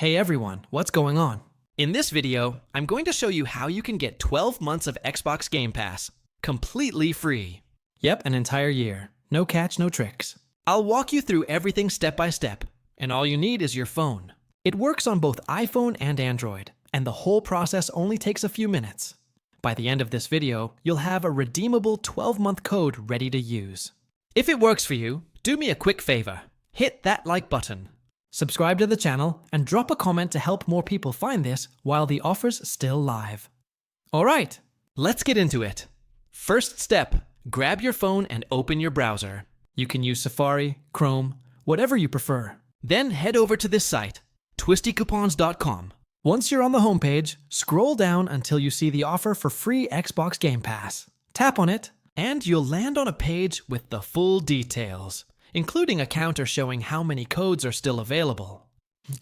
Hey everyone, what's going on? In this video, I'm going to show you how you can get 12 months of Xbox Game Pass, completely free. Yep, an entire year. No catch, no tricks. I'll walk you through everything step by step, and all you need is your phone. It works on both iPhone and Android, and the whole process only takes a few minutes. By the end of this video, you'll have a redeemable 12-month code ready to use. If it works for you, do me a quick favor. Hit that like button. Subscribe to the channel and drop a comment to help more people find this while the offer's still live. Alright, Let's get into it. First step, grab your phone and open your browser. you can use Safari, Chrome, whatever you prefer. Then head over to this site, twistycoupons.com. Once you're on the homepage, scroll down until you see the offer for free Xbox Game Pass. Tap on it, And you'll land on a page with the full details, including a counter showing how many codes are still available.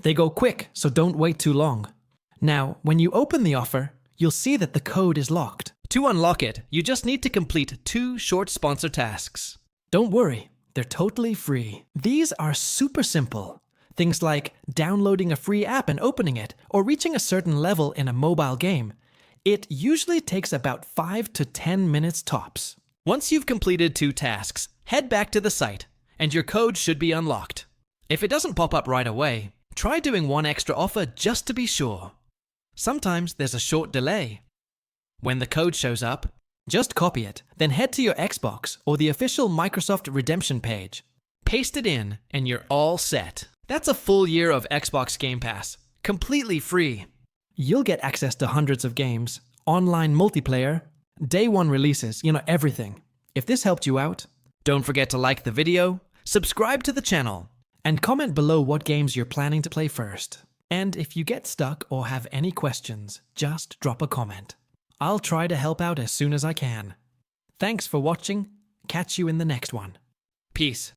they go quick, so don't wait too long. Now, when you open the offer, you'll see that the code is locked. To unlock it, you just need to complete 2 short sponsor tasks. Don't worry, they're totally free. These are super simple. Things like downloading a free app and opening it, or reaching a certain level in a mobile game. It usually takes about 5 to 10 minutes tops. Once you've completed 2 tasks, head back to the site, and your code should be unlocked. If it doesn't pop up right away, try doing one extra offer just to be sure. Sometimes there's a short delay. When the code shows up, Just copy it, then head to your Xbox or the official Microsoft Redemption page. paste it in, and you're all set. That's a full year of Xbox Game Pass, completely free. You'll get access to hundreds of games, online multiplayer, day one releases, everything. If this helped you out, Don't forget to like the video, subscribe to the channel. and comment below what games you're planning to play first. And if you get stuck or have any questions, just drop a comment. I'll try to help out as soon as I can. Thanks for watching. Catch you in the next one. Peace.